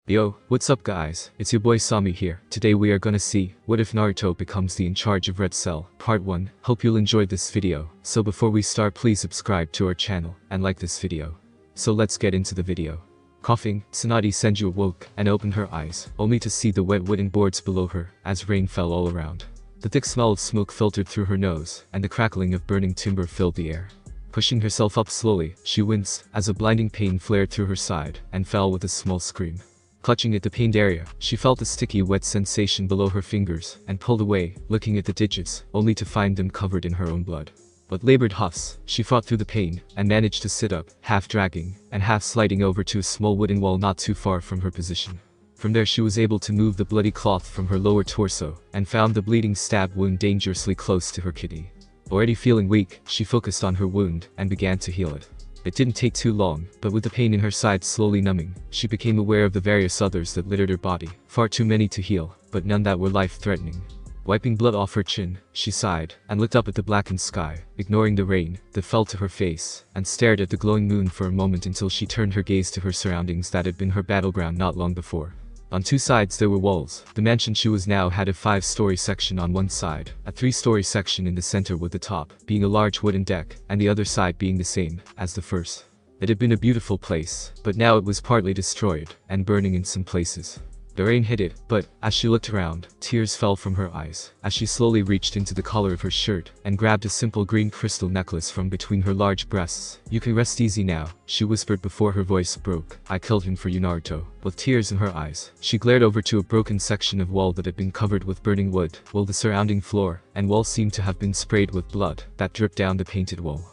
Yo, what's up guys, it's your boy Sami here. Today we are gonna see, what if Naruto becomes the in charge of Redcell, part 1. Hope you'll enjoy this video. So before we start, please subscribe to our channel, and like this video. So let's get into the video. Coughing, Tsunade Senju awoke, and opened her eyes, only to see the wet wooden boards below her, as rain fell all around. The thick smell of smoke filtered through her nose, and the crackling of burning timber filled the air. Pushing herself up slowly, she winced, as a blinding pain flared through her side, and fell with a small scream. Clutching at the pained area, she felt a sticky wet sensation below her fingers, and pulled away, looking at the digits, only to find them covered in her own blood. With labored huffs, she fought through the pain, and managed to sit up, half dragging, and half sliding over to a small wooden wall not too far from her position. From there she was able to move the bloody cloth from her lower torso, and found the bleeding stab wound dangerously close to her kidney. Already feeling weak, she focused on her wound, and began to heal it. It didn't take too long, but with the pain in her side slowly numbing, she became aware of the various others that littered her body, far too many to heal, but none that were life-threatening. Wiping blood off her chin, she sighed, and looked up at the blackened sky, ignoring the rain that fell to her face, and stared at the glowing moon for a moment until she turned her gaze to her surroundings that had been her battleground not long before. On two sides there were walls. The mansion she was now had a 5-story section on one side, a 3-story section in the center with the top being a large wooden deck, and the other side being the same as the first. It had been a beautiful place, but now it was partly destroyed, and burning in some places. The rain hit it, but, as she looked around, tears fell from her eyes, as she slowly reached into the collar of her shirt, and grabbed a simple green crystal necklace from between her large breasts. "You can rest easy now," she whispered before her voice broke. "I killed him for you, Naruto." With tears in her eyes, she glared over to a broken section of wall that had been covered with burning wood, while the surrounding floor and wall seemed to have been sprayed with blood that dripped down the painted wall.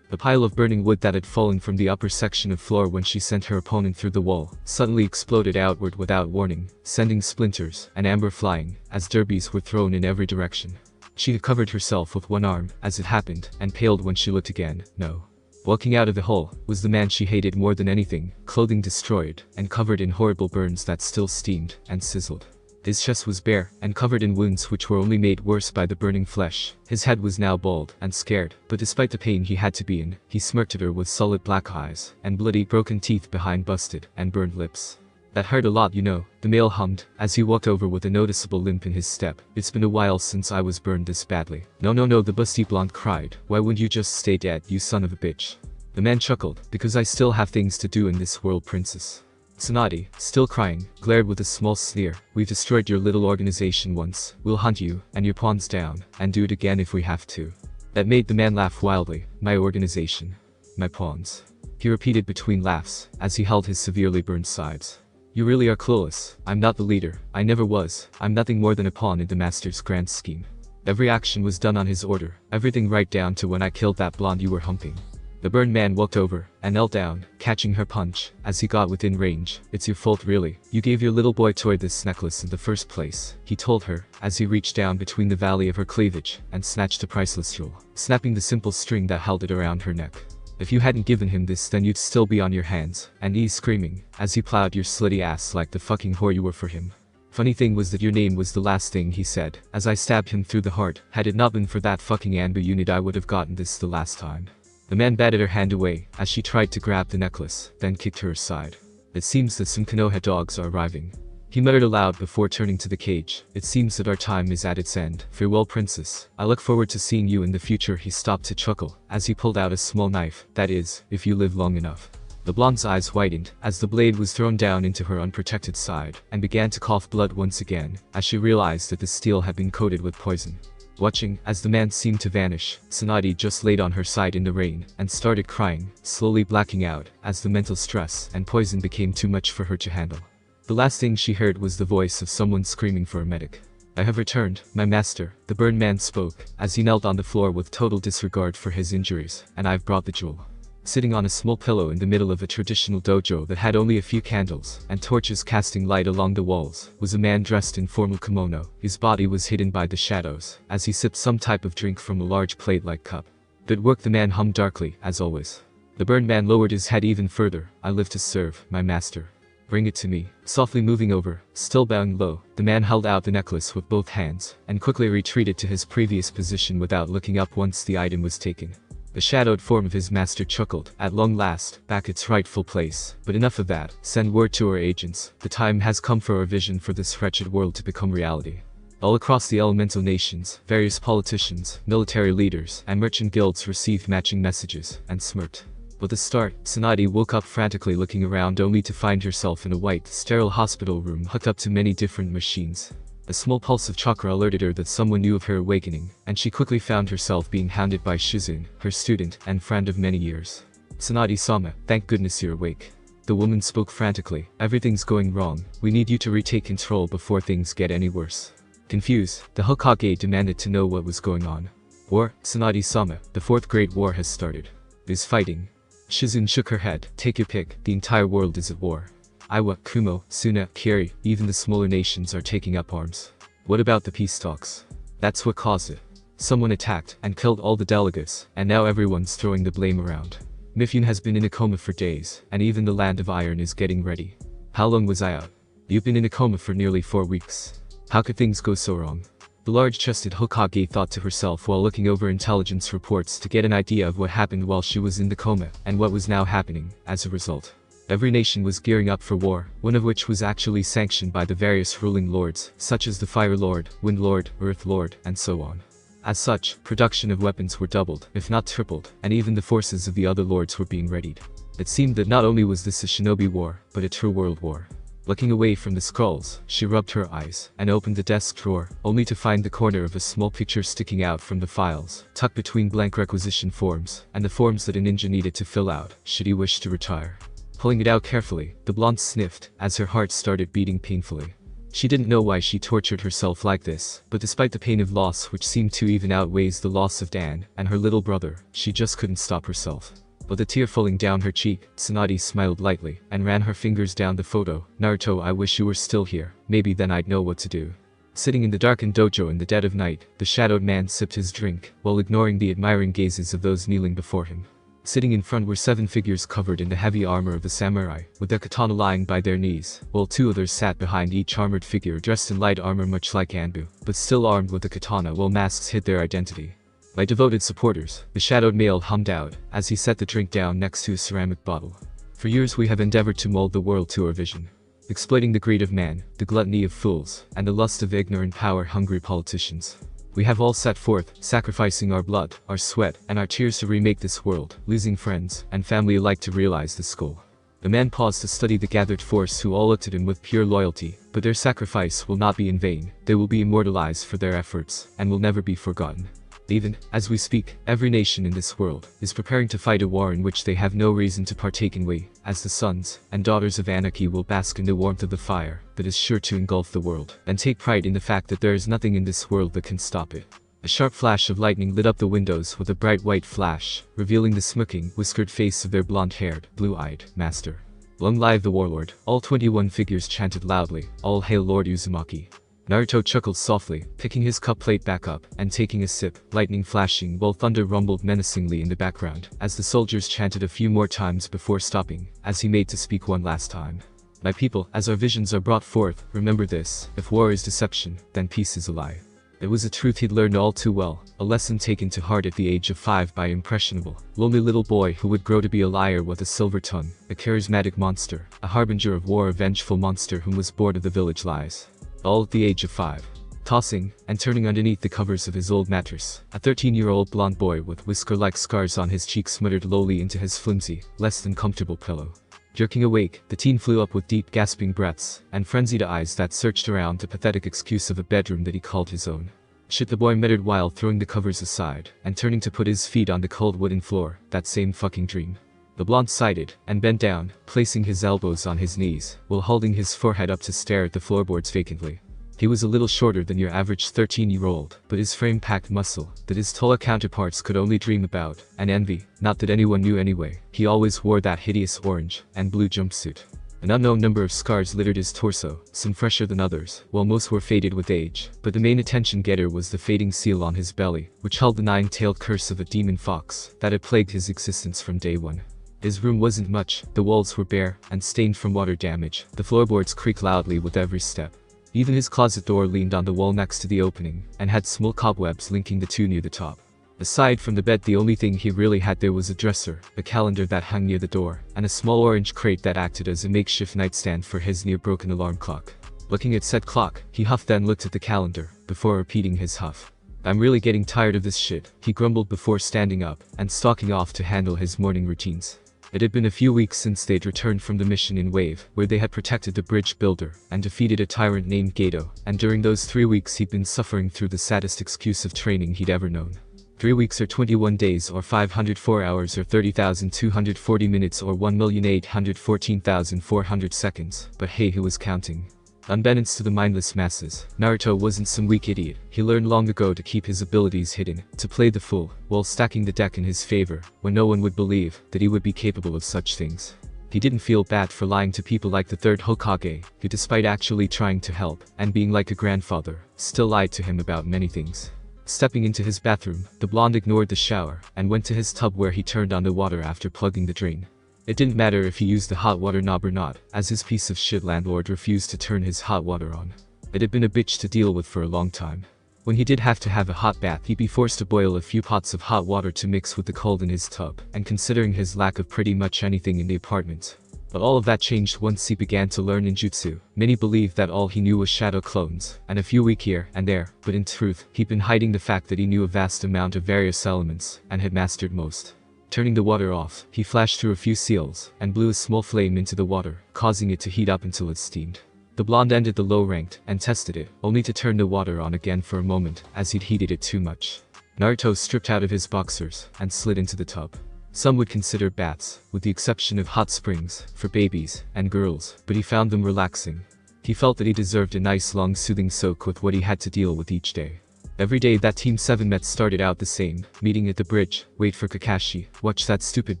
The pile of burning wood that had fallen from the upper section of floor when she sent her opponent through the wall suddenly exploded outward without warning, sending splinters and amber flying, as derbies were thrown in every direction. She had covered herself with one arm, as it happened, and paled when she looked again. No. Walking out of the hole was the man she hated more than anything, clothing destroyed, and covered in horrible burns that still steamed and sizzled. His chest was bare, and covered in wounds which were only made worse by the burning flesh. His head was now bald and scared, but despite the pain he had to be in, he smirked at her with solid black eyes, and bloody, broken teeth behind busted and burned lips. "That hurt a lot, you know," the male hummed, as he walked over with a noticeable limp in his step. "It's been a while since I was burned this badly." No, the busty blonde cried. "Why wouldn't you just stay dead, you son of a bitch?" The man chuckled. "Because I still have things to do in this world, princess." Tsunade, still crying, glared with a small sneer. "We've destroyed your little organization once. We'll hunt you and your pawns down, and do it again if we have to." That made the man laugh wildly. "My organization? My pawns?" he repeated between laughs, as he held his severely burned sides. "You really are clueless. I'm not the leader. I never was. I'm nothing more than a pawn in the master's grand scheme. Every action was done on his order, everything right down to when I killed that blonde you were humping." The burned man walked over, and knelt down, catching her punch, as he got within range. "It's your fault really. You gave your little boy toy this necklace in the first place," he told her, as he reached down between the valley of her cleavage, and snatched the priceless jewel, snapping the simple string that held it around her neck. "If you hadn't given him this, then you'd still be on your hands and knees screaming, as he plowed your slutty ass like the fucking whore you were for him. Funny thing was that your name was the last thing he said, as I stabbed him through the heart. Had it not been for that fucking amber unit, I would have gotten this the last time." The man batted her hand away, as she tried to grab the necklace, then kicked her aside. "It seems that some Konoha dogs are arriving," he muttered aloud before turning to the cage. "It seems that our time is at its end. Farewell, princess. I look forward to seeing you in the future." He stopped to chuckle, as he pulled out a small knife. "That is, if you live long enough." The blonde's eyes widened, as the blade was thrown down into her unprotected side, and began to cough blood once again, as she realized that the steel had been coated with poison. Watching, as the man seemed to vanish, Tsunade just laid on her side in the rain, and started crying, slowly blacking out, as the mental stress and poison became too much for her to handle. The last thing she heard was the voice of someone screaming for a medic. "I have returned, my master," the burned man spoke, as he knelt on the floor with total disregard for his injuries, "and I've brought the jewel." Sitting on a small pillow in the middle of a traditional dojo that had only a few candles and torches casting light along the walls, was a man dressed in formal kimono. His body was hidden by the shadows, as he sipped some type of drink from a large plate-like cup. "Good work," the man hummed darkly, as always. The burned man lowered his head even further. "I live to serve, my master." "Bring it to me." Softly moving over, still bowing low, the man held out the necklace with both hands, and quickly retreated to his previous position without looking up once the item was taken. The shadowed form of his master chuckled, "At long last, back its rightful place. But enough of that, send word to our agents. The time has come for our vision for this wretched world to become reality." All across the elemental nations, various politicians, military leaders, and merchant guilds received matching messages, and smirked. With a start, Tsunade woke up frantically looking around only to find herself in a white, sterile hospital room hooked up to many different machines. A small pulse of chakra alerted her that someone knew of her awakening, and she quickly found herself being hounded by Shizune, her student and friend of many years. "Tsunade-sama, thank goodness you're awake." The woman spoke frantically. "Everything's going wrong. We need you to retake control before things get any worse." Confused, the Hokage demanded to know what was going on. "War, Tsunade-sama, the Fourth Great War has started. Is fighting." Shizune shook her head. "Take your pick, the entire world is at war. Iwa, Kumo, Suna, Kiri, even the smaller nations are taking up arms. What about the peace talks? That's what caused it. Someone attacked and killed all the delegates, and now everyone's throwing the blame around. Mifune has been in a coma for days, and even the Land of Iron is getting ready. How long was I out? You've been in a coma for nearly 4 weeks. How could things go so wrong?" The large-chested Hokage thought to herself while looking over intelligence reports to get an idea of what happened while she was in the coma, and what was now happening, as a result. Every nation was gearing up for war, one of which was actually sanctioned by the various ruling lords, such as the Fire Lord, Wind Lord, Earth Lord, and so on. As such, production of weapons were doubled, if not tripled, and even the forces of the other lords were being readied. It seemed that not only was this a shinobi war, but a true world war. Looking away from the scrolls, she rubbed her eyes, and opened the desk drawer, only to find the corner of a small picture sticking out from the files, tucked between blank requisition forms, and the forms that a ninja needed to fill out, should he wish to retire. Pulling it out carefully, the blonde sniffed, as her heart started beating painfully. She didn't know why she tortured herself like this, but despite the pain of loss which seemed to even outweighs the loss of Dan, and her little brother, she just couldn't stop herself. With a tear falling down her cheek, Tsunade smiled lightly, and ran her fingers down the photo. "Naruto, I wish you were still here, maybe then I'd know what to do." Sitting in the darkened dojo in the dead of night, the shadowed man sipped his drink, while ignoring the admiring gazes of those kneeling before him. Sitting in front were 7 figures covered in the heavy armor of the samurai, with their katana lying by their knees, while 2 others sat behind each armored figure dressed in light armor much like Anbu, but still armed with the katana while masks hid their identity. "My devoted supporters," the shadowed male hummed out, as he set the drink down next to a ceramic bottle. "For years we have endeavored to mold the world to our vision. Exploiting the greed of man, the gluttony of fools, and the lust of ignorant power-hungry politicians. We have all set forth, sacrificing our blood, our sweat, and our tears to remake this world, losing friends and family alike to realize this goal." The man paused to study the gathered force who all looked at him with pure loyalty, but their sacrifice will not be in vain. They will be immortalized for their efforts, and will never be forgotten. Even, as we speak, every nation in this world is preparing to fight a war in which they have no reason to partake in. We, as the sons and daughters of anarchy, will bask in the warmth of the fire that is sure to engulf the world, and take pride in the fact that there is nothing in this world that can stop it. A sharp flash of lightning lit up the windows with a bright white flash, revealing the smirking, whiskered face of their blonde-haired, blue-eyed master. "Long live the Warlord!" All 21 figures chanted loudly, "All hail Lord Uzumaki!" Naruto chuckled softly, picking his cup plate back up, and taking a sip, lightning flashing while thunder rumbled menacingly in the background, as the soldiers chanted a few more times before stopping, as he made to speak one last time. "My people, as our visions are brought forth, remember this: if war is deception, then peace is a lie." It was a truth he'd learned all too well, a lesson taken to heart at the age of 5 by impressionable, lonely little boy who would grow to be a liar with a silver tongue, a charismatic monster, a harbinger of war, a vengeful monster whom was bored of the village lies. All at the age of 5. Tossing and turning underneath the covers of his old mattress, a 13-year-old blonde boy with whisker-like scars on his cheeks muttered lowly into his flimsy, less than comfortable pillow. Jerking awake, the teen flew up with deep gasping breaths and frenzied eyes that searched around the pathetic excuse of a bedroom that he called his own. Shit, the boy muttered while throwing the covers aside and turning to put his feet on the cold wooden floor. That same fucking dream. The blonde sighed and bent down, placing his elbows on his knees, while holding his forehead up to stare at the floorboards vacantly. He was a little shorter than your average 13-year-old, but his frame packed muscle that his taller counterparts could only dream about, and envy, not that anyone knew anyway. He always wore that hideous orange and blue jumpsuit. An unknown number of scars littered his torso, some fresher than others, while most were faded with age, but the main attention-getter was the fading seal on his belly, which held the 9-tailed curse of a demon fox that had plagued his existence from day one. His room wasn't much, the walls were bare and stained from water damage, the floorboards creaked loudly with every step. Even his closet door leaned on the wall next to the opening, and had small cobwebs linking the two near the top. Aside from the bed, the only thing he really had there was a dresser, a calendar that hung near the door, and a small orange crate that acted as a makeshift nightstand for his near-broken alarm clock. Looking at said clock, he huffed then looked at the calendar, before repeating his huff. "I'm really getting tired of this shit," he grumbled before standing up and stalking off to handle his morning routines. It had been a few weeks since they'd returned from the mission in Wave, where they had protected the bridge builder and defeated a tyrant named Gato, and during those 3 weeks he'd been suffering through the saddest excuse of training he'd ever known. 3 weeks or 21 days or 504 hours or 30,240 minutes or 1,814,400 seconds, but hey, who was counting? Unbeknownst to the mindless masses, Naruto wasn't some weak idiot. He learned long ago to keep his abilities hidden, to play the fool, while stacking the deck in his favor, when no one would believe that he would be capable of such things. He didn't feel bad for lying to people like the third Hokage, who despite actually trying to help, and being like a grandfather, still lied to him about many things. Stepping into his bathroom, the blonde ignored the shower, and went to his tub where he turned on the water after plugging the drain. It didn't matter if he used the hot water knob or not, as his piece of shit landlord refused to turn his hot water on. It had been a bitch to deal with for a long time. When he did have to have a hot bath, he'd be forced to boil a few pots of hot water to mix with the cold in his tub, and considering his lack of pretty much anything in the apartment. But all of that changed once he began to learn ninjutsu. Many believed that all he knew was shadow clones, and a few weak here and there, but in truth, he'd been hiding the fact that he knew a vast amount of various elements, and had mastered most. Turning the water off, he flashed through a few seals, and blew a small flame into the water, causing it to heat up until it steamed. The blonde ended the low-ranked, and tested it, only to turn the water on again for a moment, as he'd heated it too much. Naruto stripped out of his boxers, and slid into the tub. Some would consider baths, with the exception of hot springs, for babies and girls, but he found them relaxing. He felt that he deserved a nice long soothing soak with what he had to deal with each day. Every day that Team 7 met started out the same, meeting at the bridge, wait for Kakashi, watch that stupid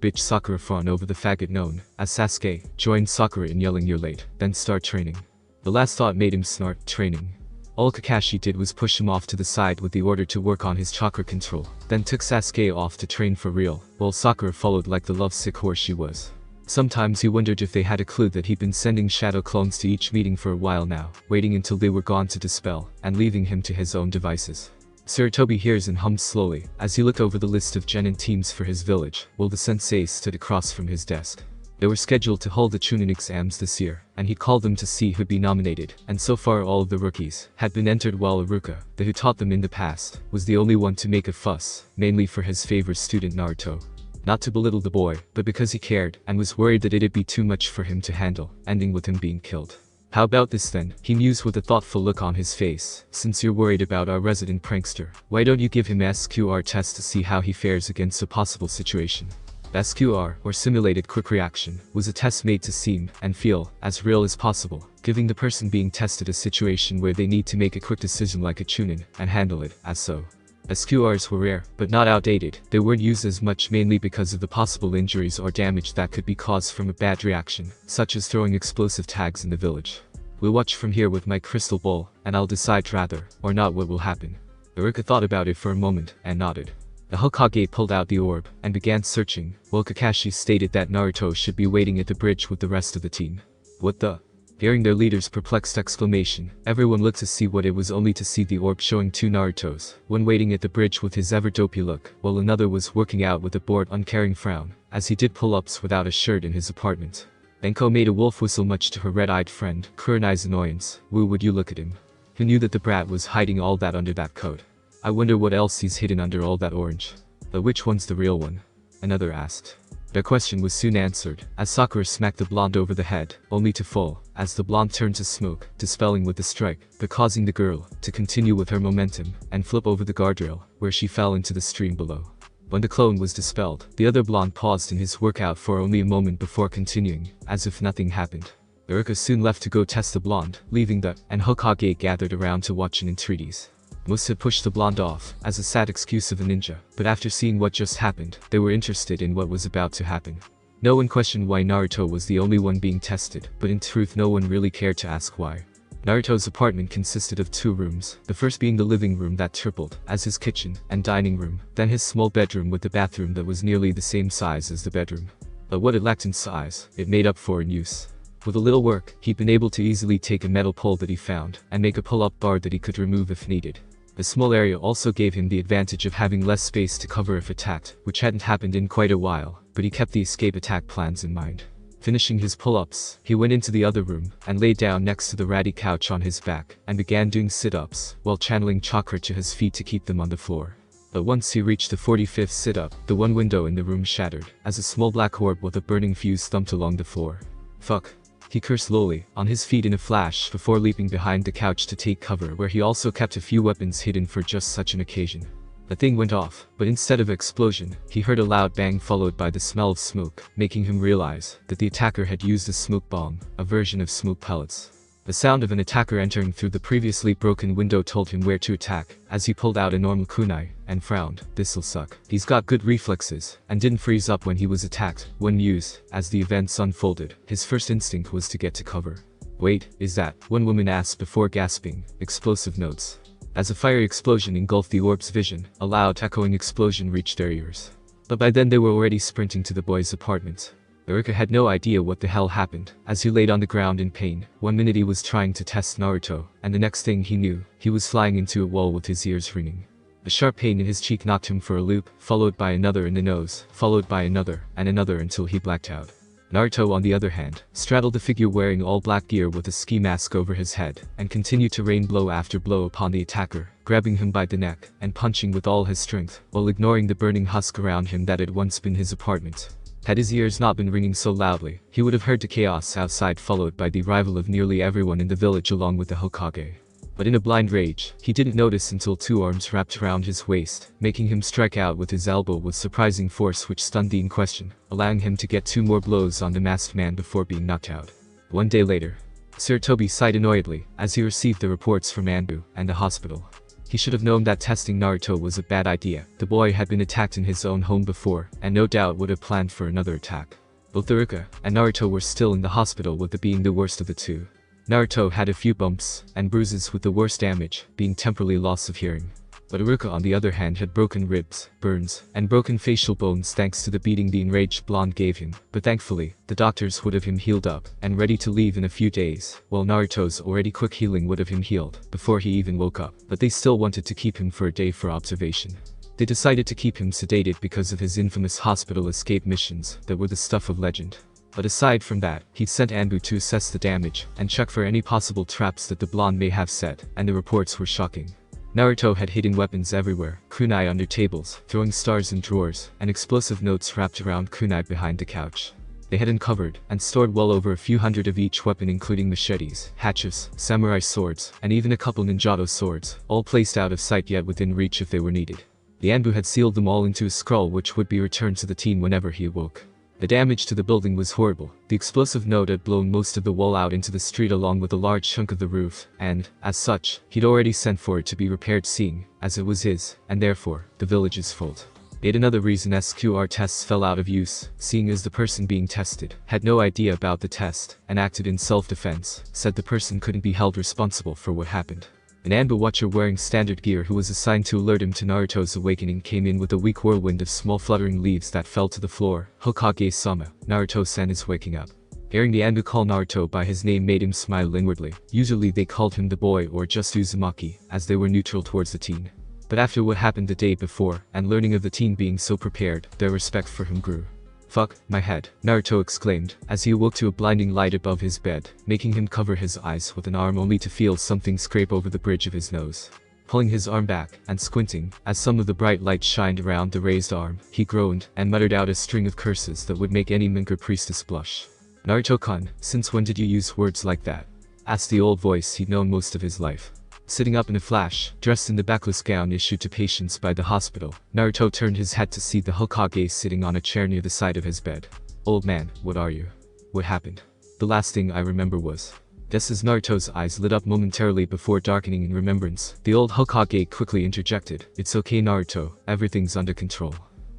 bitch Sakura fawn over the faggot known as Sasuke, join Sakura in yelling you're late, then start training. The last thought made him snort, training. All Kakashi did was push him off to the side with the order to work on his chakra control, then took Sasuke off to train for real, while Sakura followed like the lovesick horse she was. Sometimes he wondered if they had a clue that he'd been sending shadow clones to each meeting for a while now, waiting until they were gone to dispel, and leaving him to his own devices. Sarutobi hears and hums slowly, as he looked over the list of genin teams for his village, while the sensei stood across from his desk. They were scheduled to hold the Chunin exams this year, and he called them to see who'd be nominated, and so far all of the rookies had been entered while Iruka, the who taught them in the past, was the only one to make a fuss, mainly for his favorite student Naruto. Not to belittle the boy, but because he cared, and was worried that it'd be too much for him to handle, ending with him being killed. "How about this then?" he mused with a thoughtful look on his face. "Since you're worried about our resident prankster, why don't you give him SQR test to see how he fares against a possible situation?" SQR, or Simulated Quick Reaction, was a test made to seem and feel as real as possible, giving the person being tested a situation where they need to make a quick decision like a Chunin, and handle it as so. SQRs were rare, but not outdated. They weren't used as much mainly because of the possible injuries or damage that could be caused from a bad reaction, such as throwing explosive tags in the village. "We'll watch from here with my crystal ball, and I'll decide rather or not what will happen." Iruka thought about it for a moment, and nodded. The Hokage pulled out the orb, and began searching, while Kakashi stated that Naruto should be waiting at the bridge with the rest of the team. "What the?" Hearing their leader's perplexed exclamation, everyone looked to see what it was, only to see the orb showing two Narutos, one waiting at the bridge with his ever-dopey look, while another was working out with a bored, uncaring frown, as he did pull-ups without a shirt in his apartment. Enko made a wolf whistle much to her red-eyed friend, Kurenai's annoyance. "Woo, would you look at him? Who knew that the brat was hiding all that under that coat? I wonder what else he's hidden under all that orange. But which one's the real one?" another asked. Their question was soon answered, as Sakura smacked the blonde over the head, only to fall, as the blonde turned to smoke, dispelling with the strike, but causing the girl to continue with her momentum, and flip over the guardrail, where she fell into the stream below. When the clone was dispelled, the other blonde paused in his workout for only a moment before continuing, as if nothing happened. Iruka soon left to go test the blonde, leaving the and Hokage gathered around to watch an entreaties. Most had pushed the blonde off, as a sad excuse of a ninja, but after seeing what just happened, they were interested in what was about to happen. No one questioned why Naruto was the only one being tested, but in truth no one really cared to ask why. Naruto's apartment consisted of 2 rooms, the first being the living room that tripled as his kitchen and dining room, then his small bedroom with the bathroom that was nearly the same size as the bedroom. But what it lacked in size, it made up for in use. With a little work, he'd been able to easily take a metal pole that he found, and make a pull-up bar that he could remove if needed. The small area also gave him the advantage of having less space to cover if attacked, which hadn't happened in quite a while, but he kept the escape attack plans in mind. Finishing his pull-ups, he went into the other room and lay down next to the ratty couch on his back and began doing sit-ups while channeling chakra to his feet to keep them on the floor. But once he reached the 45th sit-up, the one window in the room shattered as a small black orb with a burning fuse thumped along the floor. Fuck. He cursed lowly, on his feet in a flash before leaping behind the couch to take cover where he also kept a few weapons hidden for just such an occasion. The thing went off, but instead of explosion, he heard a loud bang followed by the smell of smoke, making him realize that the attacker had used a smoke bomb, a version of smoke pellets. The sound of an attacker entering through the previously broken window told him where to attack, as he pulled out a normal kunai, and frowned. This'll suck. He's got good reflexes, and didn't freeze up when he was attacked. When used, as the events unfolded, his first instinct was to get to cover. Wait, is that? One woman asked before gasping. Explosive notes. As a fiery explosion engulfed the orb's vision, a loud echoing explosion reached their ears. But by then they were already sprinting to the boy's apartment. Iruka had no idea what the hell happened, as he laid on the ground in pain. One minute he was trying to test Naruto, and the next thing he knew, he was flying into a wall with his ears ringing. A sharp pain in his cheek knocked him for a loop, followed by another in the nose, followed by another, and another until he blacked out. Naruto, on the other hand, straddled the figure wearing all black gear with a ski mask over his head, and continued to rain blow after blow upon the attacker, grabbing him by the neck, and punching with all his strength, while ignoring the burning husk around him that had once been his apartment. Had his ears not been ringing so loudly, he would have heard the chaos outside followed by the arrival of nearly everyone in the village along with the Hokage. But in a blind rage, he didn't notice until two arms wrapped around his waist, making him strike out with his elbow with surprising force which stunned the in question, allowing him to get 2 more blows on the masked man before being knocked out. One day later, Sir Toby sighed annoyedly as he received the reports from Anbu and the hospital. He should have known that testing Naruto was a bad idea. The boy had been attacked in his own home before, and no doubt would have planned for another attack. Both Iruka and Naruto were still in the hospital, with it being the worst of the two. Naruto had a few bumps and bruises, with the worst damage being temporary loss of hearing. But Iruka, on the other hand, had broken ribs, burns, and broken facial bones thanks to the beating the enraged blonde gave him. But thankfully, the doctors would have him healed up and ready to leave in a few days, while Naruto's already quick healing would have him healed before he even woke up. But they still wanted to keep him for a day for observation. They decided to keep him sedated because of his infamous hospital escape missions that were the stuff of legend. But aside from that, he'd sent Anbu to assess the damage and check for any possible traps that the blonde may have set, and the reports were shocking. Naruto had hidden weapons everywhere, kunai under tables, throwing stars in drawers, and explosive notes wrapped around kunai behind the couch. They had uncovered and stored well over a few hundred of each weapon, including machetes, hatchets, samurai swords, and even a couple ninjato swords, all placed out of sight yet within reach if they were needed. The Anbu had sealed them all into a scroll which would be returned to the teen whenever he awoke. The damage to the building was horrible. The explosive note had blown most of the wall out into the street along with a large chunk of the roof, and, as such, he'd already sent for it to be repaired, seeing as it was his, and therefore, the village's fault. Yet another reason SQR tests fell out of use, seeing as the person being tested had no idea about the test and acted in self-defense, said the person couldn't be held responsible for what happened. An Anbu watcher wearing standard gear who was assigned to alert him to Naruto's awakening came in with a weak whirlwind of small fluttering leaves that fell to the floor. Hokage-sama, Naruto-san is waking up. Hearing the Anbu call Naruto by his name made him smile inwardly. Usually they called him the boy or just Uzumaki, as they were neutral towards the teen. But after what happened the day before, and learning of the teen being so prepared, their respect for him grew. Fuck my head, Naruto exclaimed, as he awoke to a blinding light above his bed, making him cover his eyes with an arm only to feel something scrape over the bridge of his nose. Pulling his arm back, and squinting, as some of the bright light shined around the raised arm, he groaned, and muttered out a string of curses that would make any Minker priestess blush. Naruto-kun, since when did you use words like that? Asked the old voice he'd known most of his life. Sitting up in a flash, dressed in the backless gown issued to patients by the hospital, Naruto turned his head to see the Hokage sitting on a chair near the side of his bed. Old man, what are you? What happened? The last thing I remember was... Just as Naruto's eyes lit up momentarily before darkening in remembrance, the old Hokage quickly interjected, "It's okay Naruto, everything's under control.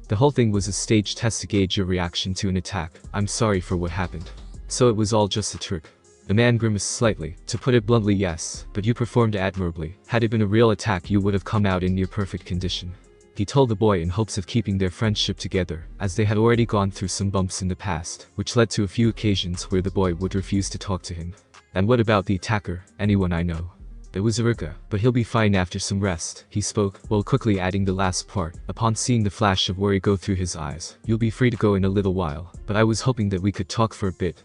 The whole thing was a staged test to gauge your reaction to an attack. I'm sorry for what happened. So it was all just a trick." The man grimaced slightly. "To put it bluntly, yes, but you performed admirably. Had it been a real attack you would have come out in near perfect condition." He told the boy in hopes of keeping their friendship together, as they had already gone through some bumps in the past, which led to a few occasions where the boy would refuse to talk to him. "And what about the attacker? Anyone I know?" It was Iruka, but he'll be fine after some rest, he spoke, while quickly adding the last part. Upon seeing the flash of worry go through his eyes, you'll be free to go in a little while, but I was hoping that we could talk for a bit,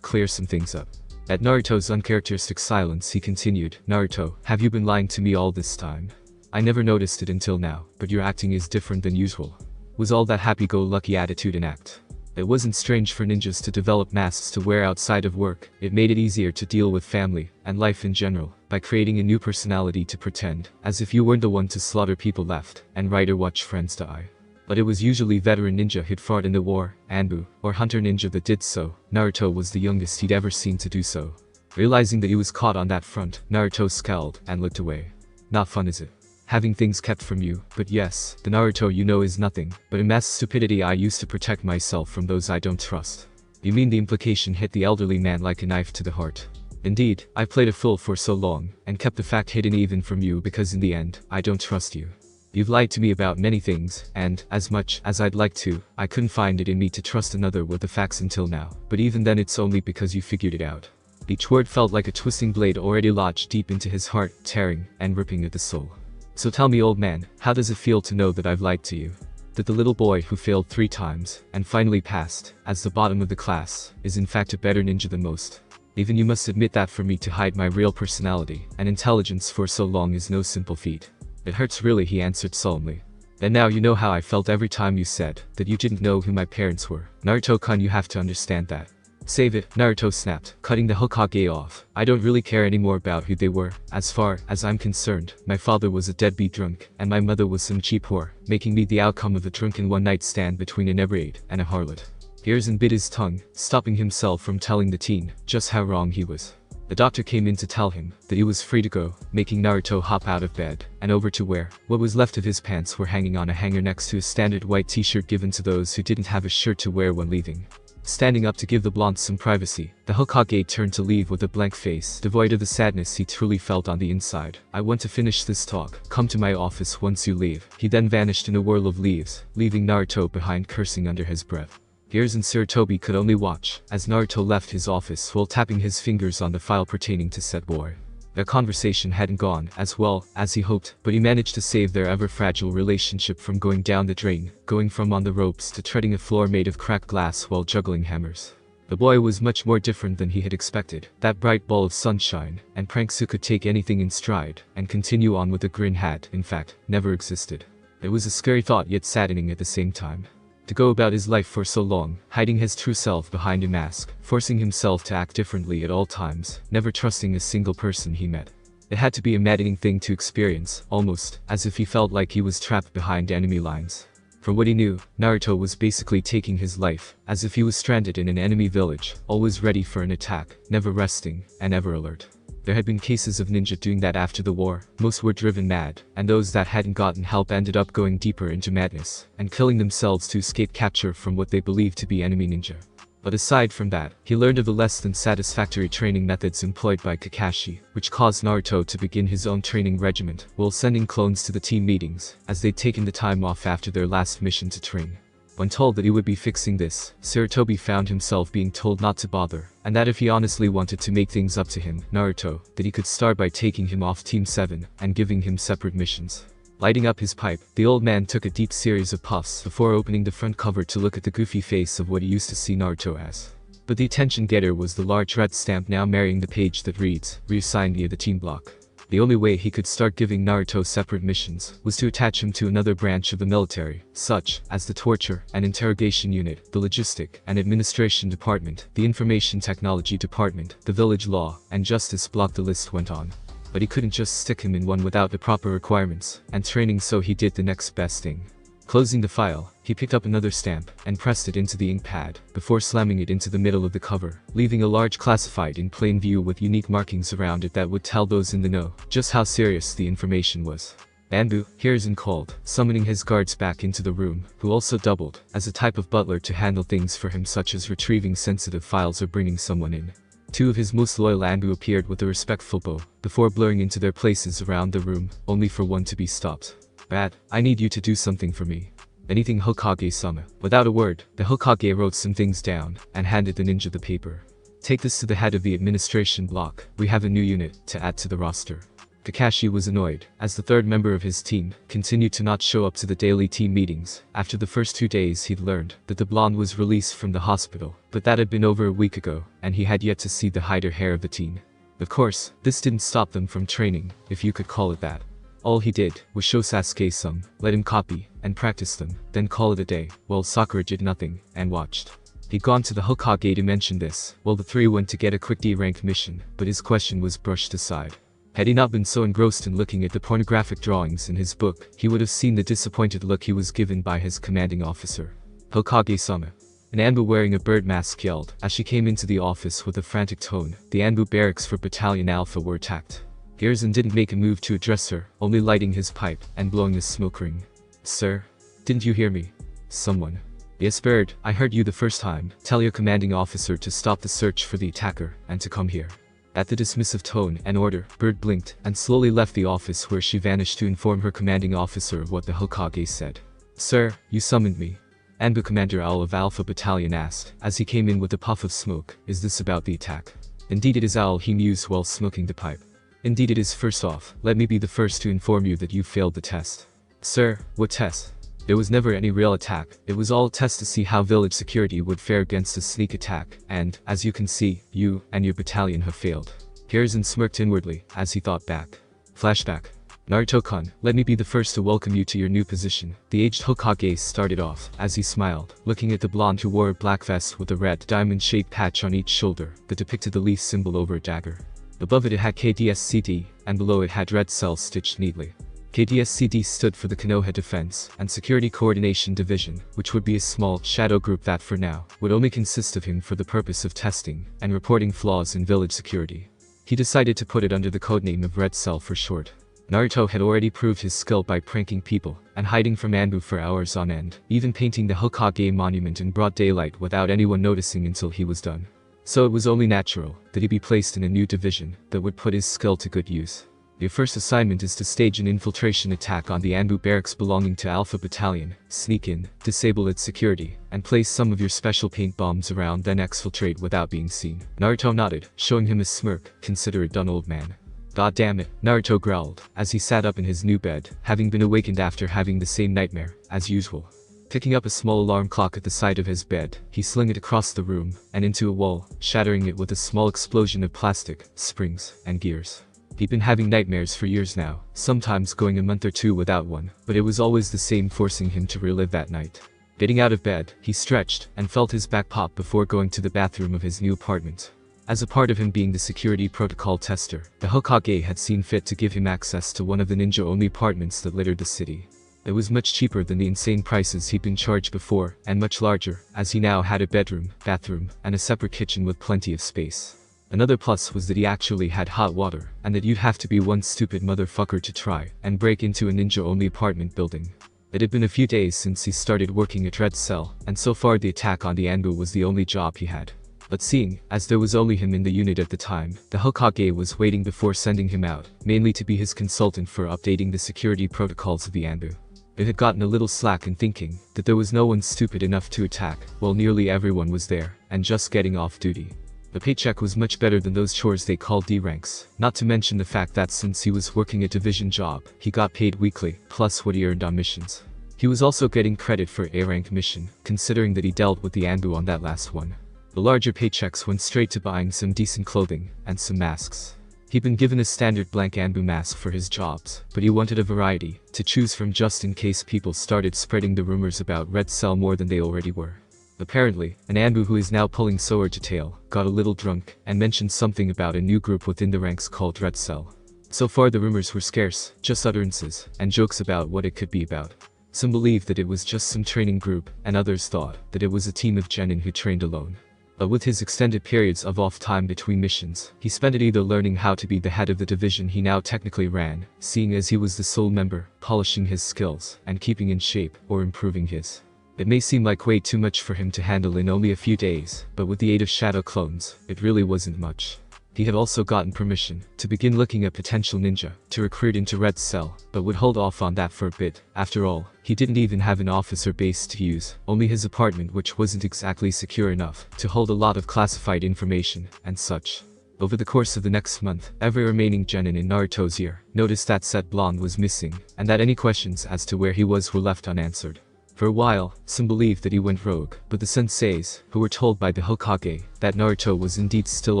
clear some things up. At Naruto's uncharacteristic silence he continued, Naruto, have you been lying to me all this time? I never noticed it until now, but your acting is different than usual. Was all that happy-go-lucky attitude an act? It wasn't strange for ninjas to develop masks to wear outside of work. It made it easier to deal with family and life in general by creating a new personality to pretend as if you weren't the one to slaughter people left and right or watch friends die. But it was usually veteran ninja who'd fought in the war, Anbu, or hunter ninja that did so. Naruto was the youngest he'd ever seen to do so. Realizing that he was caught on that front, Naruto scowled and looked away. Not fun, is it? Having things kept from you, but yes, the Naruto you know is nothing but a mass stupidity I use to protect myself from those I don't trust. You mean? The implication hit the elderly man like a knife to the heart. Indeed, I played a fool for so long, and kept the fact hidden even from you because in the end, I don't trust you. You've lied to me about many things, and, as much as I'd like to, I couldn't find it in me to trust another with the facts until now, but even then it's only because you figured it out. Each word felt like a twisting blade already lodged deep into his heart, tearing and ripping at the soul. So tell me, old man, how does it feel to know that I've lied to you? That the little boy who failed 3 times, and finally passed, as the bottom of the class, is in fact a better ninja than most? Even you must admit that for me to hide my real personality and intelligence for so long is no simple feat. It hurts really, he answered solemnly. And now you know how I felt every time you said that you didn't know who my parents were. Naruto-kun, you have to understand that. Save it, Naruto snapped, cutting the Hokage off. I don't really care anymore about who they were. As far as I'm concerned, my father was a deadbeat drunk, and my mother was some cheap whore, making me the outcome of a drunken one-night stand between an inebriate and a harlot. Hiruzen bit his tongue, stopping himself from telling the teen just how wrong he was. The doctor came in to tell him that he was free to go, making Naruto hop out of bed and over to where what was left of his pants were hanging on a hanger next to a standard white t-shirt given to those who didn't have a shirt to wear when leaving. Standing up to give the blonde some privacy, the Hokage turned to leave with a blank face, devoid of the sadness he truly felt on the inside. I want to finish this talk. Come to my office once you leave. He then vanished in a whirl of leaves, leaving Naruto behind cursing under his breath. Gears and Sarutobi could only watch as Naruto left his office while tapping his fingers on the file pertaining to said boy. Their conversation hadn't gone as well as he hoped, but he managed to save their ever-fragile relationship from going down the drain, going from on the ropes to treading a floor made of cracked glass while juggling hammers. The boy was much more different than he had expected. That bright ball of sunshine and pranks who could take anything in stride and continue on with a grin had, in fact, never existed. It was a scary thought yet saddening at the same time. To go about his life for so long, hiding his true self behind a mask, forcing himself to act differently at all times, never trusting a single person he met. It had to be a maddening thing to experience, almost as if he felt like he was trapped behind enemy lines. From what he knew, Naruto was basically taking his life, as if he was stranded in an enemy village, always ready for an attack, never resting, and ever alert. There had been cases of ninja doing that after the war. Most were driven mad, and those that hadn't gotten help ended up going deeper into madness, and killing themselves to escape capture from what they believed to be enemy ninja. But aside from that, he learned of the less than satisfactory training methods employed by Kakashi, which caused Naruto to begin his own training regiment, while sending clones to the team meetings, as they'd taken the time off after their last mission to train. When told that he would be fixing this, Sarutobi found himself being told not to bother, and that if he honestly wanted to make things up to him, Naruto, that he could start by taking him off Team 7 and giving him separate missions. Lighting up his pipe, the old man took a deep series of puffs before opening the front cover to look at the goofy face of what he used to see Naruto as. But the attention getter was the large red stamp now marrying the page that reads, reassigned near the team block. The only way he could start giving Naruto separate missions was to attach him to another branch of the military, such as the torture and interrogation unit, the logistic and administration department, the information technology department, the village law and justice block. The list went on. But he couldn't just stick him in one without the proper requirements and training, so he did the next best thing. Closing the file, he picked up another stamp and pressed it into the ink pad before slamming it into the middle of the cover, leaving a large classified in plain view with unique markings around it that would tell those in the know just how serious the information was. Anbu, Hiruzen called, summoning his guards back into the room, who also doubled as a type of butler to handle things for him, such as retrieving sensitive files or bringing someone in. 2 of his most loyal Anbu appeared with a respectful bow, before blurring into their places around the room, only for one to be stopped. Bad, I need you to do something for me. Anything, Hokage-sama. Without a word, the Hokage wrote some things down and handed the ninja the paper. Take this to the head of the administration block. We have a new unit to add to the roster. Kakashi was annoyed, as the third member of his team continued to not show up to the daily team meetings. After the first 2 days he'd learned that the blonde was released from the hospital, but that had been over a week ago, and he had yet to see the height or hair of the teen. Of course, this didn't stop them from training, if you could call it that. All he did was show Sasuke some, let him copy, and practice them, then call it a day, while Sakura did nothing, and watched. He'd gone to the Hokage to mention this, while the three went to get a quick D-rank mission, but his question was brushed aside. Had he not been so engrossed in looking at the pornographic drawings in his book, he would have seen the disappointed look he was given by his commanding officer. Hokage-sama. An Anbu wearing a bird mask yelled, as she came into the office with a frantic tone. The Anbu barracks for Battalion Alpha were attacked. Hiruzen didn't make a move to address her, only lighting his pipe and blowing a smoke ring. Sir? Didn't you hear me? Someone. Yes, Bird, I heard you the first time. Tell your commanding officer to stop the search for the attacker, and to come here. At the dismissive tone and order, Bird blinked and slowly left the office, where she vanished to inform her commanding officer of what the Hokage said. Sir, you summoned me. Anbu Commander Owl of Alpha Battalion asked, as he came in with a puff of smoke. Is this about the attack? Indeed it is, Owl, he mused while smoking the pipe. Indeed it is. First off, let me be the first to inform you that you failed the test. Sir, what test? There was never any real attack. It was all a test to see how village security would fare against a sneak attack, and, as you can see, you and your battalion have failed. Hiruzen smirked inwardly, as he thought back. Flashback. Naruto-kun, let me be the first to welcome you to your new position. The aged Hokage started off, as he smiled, looking at the blonde who wore a black vest with a red diamond-shaped patch on each shoulder that depicted the leaf symbol over a dagger. Above it had KDSCD, and below it had Redcell stitched neatly. KDSCD stood for the Konoha Defense and Security Coordination Division, which would be a small, shadow group that for now, would only consist of him for the purpose of testing and reporting flaws in village security. He decided to put it under the codename of Redcell for short. Naruto had already proved his skill by pranking people and hiding from Anbu for hours on end, even painting the Hokage monument in broad daylight without anyone noticing until he was done. So it was only natural that he be placed in a new division that would put his skill to good use. Your first assignment is to stage an infiltration attack on the Anbu barracks belonging to Alpha Battalion, sneak in, disable its security, and place some of your special paint bombs around, then exfiltrate without being seen. Naruto nodded, showing him a smirk. Consider it done, old man. God damn it, Naruto growled, as he sat up in his new bed, having been awakened after having the same nightmare, as usual. Picking up a small alarm clock at the side of his bed, he slung it across the room, and into a wall, shattering it with a small explosion of plastic, springs, and gears. He'd been having nightmares for years now, sometimes going a month or two without one, but it was always the same, forcing him to relive that night. Getting out of bed, he stretched, and felt his back pop before going to the bathroom of his new apartment. As a part of him being the security protocol tester, the Hokage had seen fit to give him access to one of the ninja-only apartments that littered the city. It was much cheaper than the insane prices he'd been charged before, and much larger, as he now had a bedroom, bathroom, and a separate kitchen with plenty of space. Another plus was that he actually had hot water, and that you'd have to be one stupid motherfucker to try and break into a ninja-only apartment building. It had been a few days since he started working at Redcell, and so far the attack on the Anbu was the only job he had. But seeing as there was only him in the unit at the time, the Hokage was waiting before sending him out, mainly to be his consultant for updating the security protocols of the Anbu. It had gotten a little slack in thinking that there was no one stupid enough to attack, while nearly everyone was there, and just getting off duty. The paycheck was much better than those chores they called D-ranks, not to mention the fact that since he was working a division job, he got paid weekly, plus what he earned on missions. He was also getting credit for A-rank mission, considering that he dealt with the Anbu on that last one. The larger paychecks went straight to buying some decent clothing, and some masks. He'd been given a standard blank Anbu mask for his jobs, but he wanted a variety to choose from just in case people started spreading the rumors about Redcell more than they already were. Apparently, an Anbu who is now pulling sword to tail, got a little drunk, and mentioned something about a new group within the ranks called Redcell. So far the rumors were scarce, just utterances, and jokes about what it could be about. Some believed that it was just some training group, and others thought that it was a team of genin who trained alone. But with his extended periods of off time between missions, he spent it either learning how to be the head of the division he now technically ran, seeing as he was the sole member, polishing his skills, and keeping in shape, or improving his. It may seem like way too much for him to handle in only a few days, but with the aid of shadow clones, it really wasn't much. He had also gotten permission to begin looking at potential ninja to recruit into Redcell, but would hold off on that for a bit. After all, he didn't even have an officer base to use, only his apartment, which wasn't exactly secure enough to hold a lot of classified information and such. Over the course of the next month, every remaining genin in Naruto's year noticed that said blonde was missing, and that any questions as to where he was were left unanswered. For a while, some believed that he went rogue, but the senseis, who were told by the Hokage that Naruto was indeed still a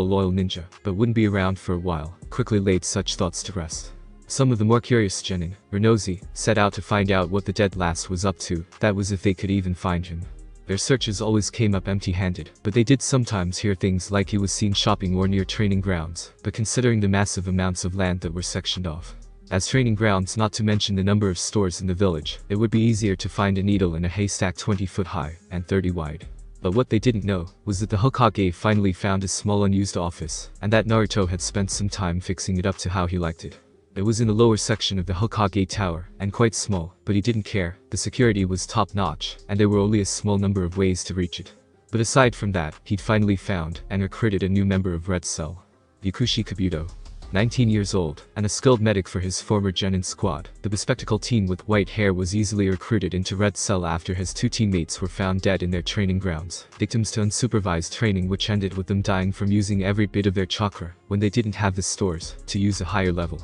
loyal ninja, but wouldn't be around for a while, quickly laid such thoughts to rest. Some of the more curious genin, or nosy, set out to find out what the dead last was up to, that was if they could even find him. Their searches always came up empty-handed, but they did sometimes hear things like he was seen shopping or near training grounds, but considering the massive amounts of land that were sectioned off as training grounds, not to mention the number of stores in the village, it would be easier to find a needle in a haystack 20 foot high and 30 wide. But what they didn't know was that the Hokage finally found a small unused office, and that Naruto had spent some time fixing it up to how he liked it. It was in the lower section of the Hokage tower, and quite small, but he didn't care. The security was top-notch, and there were only a small number of ways to reach it. But aside from that, he'd finally found and recruited a new member of Redcell, Yakushi Kabuto. 19 years old, and a skilled medic for his former genin squad, the bespectacled teen with white hair was easily recruited into Redcell after his two teammates were found dead in their training grounds, victims to unsupervised training which ended with them dying from using every bit of their chakra, when they didn't have the stores, to use a higher level.